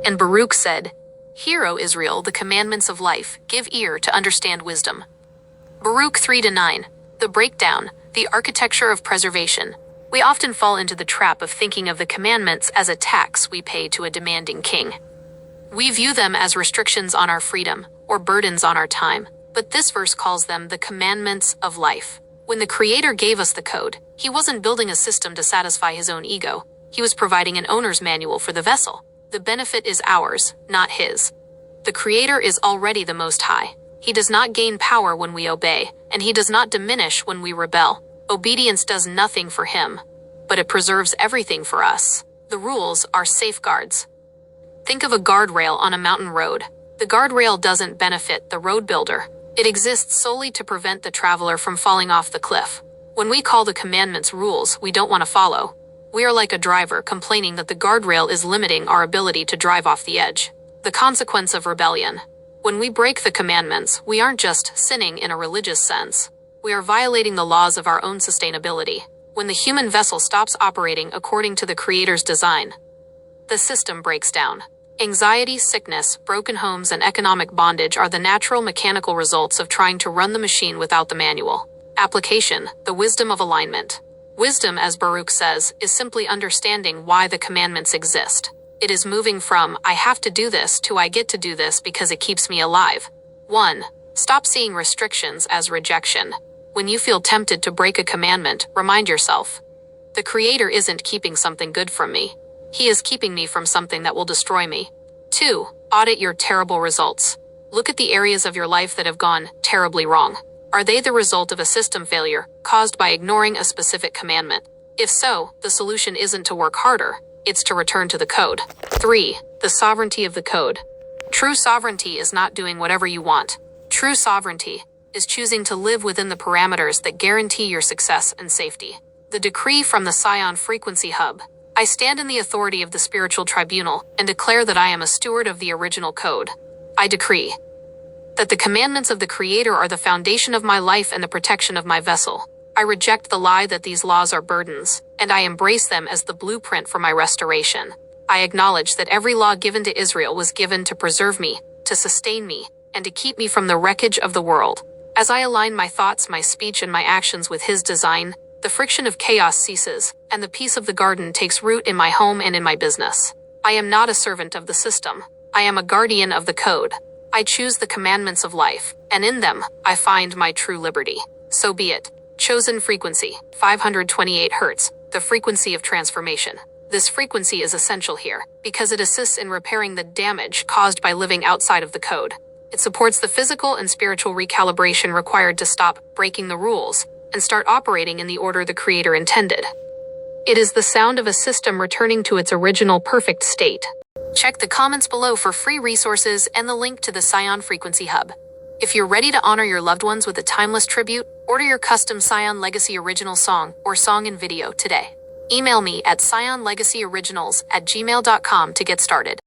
And Baruch said, "Hear, O Israel, the commandments of life, give ear to understand wisdom." Baruch 3-9. The breakdown, the architecture of preservation. We often fall into the trap of thinking of the commandments as a tax we pay to a demanding king. We view them as restrictions on our freedom, or burdens on our time, but this verse calls them the commandments of life. When the Creator gave us the code, He wasn't building a system to satisfy His own ego. He was providing an owner's manual for the vessel. The benefit is ours, not His. The Creator is already the Most High. He does not gain power when we obey, and He does not diminish when we rebel. Obedience does nothing for Him, but it preserves everything for us. The rules are safeguards. Think of a guardrail on a mountain road. The guardrail doesn't benefit the road builder. It exists solely to prevent the traveler from falling off the cliff. When we call the commandments rules we don't want to follow, we are like a driver complaining that the guardrail is limiting our ability to drive off the edge. The consequence of rebellion. When we break the commandments, we aren't just sinning in a religious sense. We are violating the laws of our own sustainability. When the human vessel stops operating according to the Creator's design, the system breaks down. Anxiety, sickness, broken homes, and economic bondage are the natural mechanical results of trying to run the machine without the manual. Application, the wisdom of alignment. Wisdom, as Baruch says, is simply understanding why the commandments exist. It is moving from, I have to do this, to I get to do this because it keeps me alive. 1. Stop seeing restrictions as rejection. When you feel tempted to break a commandment, remind yourself, the Creator isn't keeping something good from me. He is keeping me from something that will destroy me. 2. Audit your terrible results. Look at the areas of your life that have gone terribly wrong. Are they the result of a system failure caused by ignoring a specific commandment? If so, the solution isn't to work harder, it's to return to the code. 3. The sovereignty of the code. True sovereignty is not doing whatever you want. True sovereignty is choosing to live within the parameters that guarantee your success and safety. The decree from the Scion Frequency Hub. I stand in the authority of the spiritual tribunal and declare that I am a steward of the original code. I decree that the commandments of the Creator are the foundation of my life and the protection of my vessel. I reject the lie that these laws are burdens, and I embrace them as the blueprint for my restoration. I acknowledge that every law given to Israel was given to preserve me, to sustain me, and to keep me from the wreckage of the world. As I align my thoughts, my speech, and my actions with His design, the friction of chaos ceases, and the peace of the garden takes root in my home and in my business. I am not a servant of the system. I am a guardian of the code. I choose the commandments of life, and in them, I find my true liberty. So be it. Chosen frequency, 528 Hz, the frequency of transformation. This frequency is essential here, because it assists in repairing the damage caused by living outside of the code. It supports the physical and spiritual recalibration required to stop breaking the rules and start operating in the order the Creator intended. It is the sound of a system returning to its original perfect state. Check the comments below for free resources and the link to the Scion Frequency Hub. If you're ready to honor your loved ones with a timeless tribute, order your custom Scion Legacy Original song or song in video today. Email me at scionlegacyoriginals@gmail.com to get started.